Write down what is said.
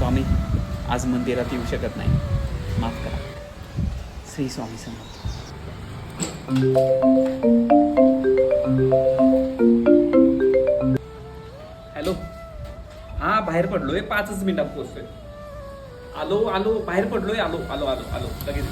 स्वामी आज मंदिरात येऊ शकत नाही, माफ करा. श्री स्वामी समर्थ. हॅलो, हां बाहेर पडलोय, 5च मिनिटात पोहोचतोय. आलो बाहेर पडलोय, आलो लगेच.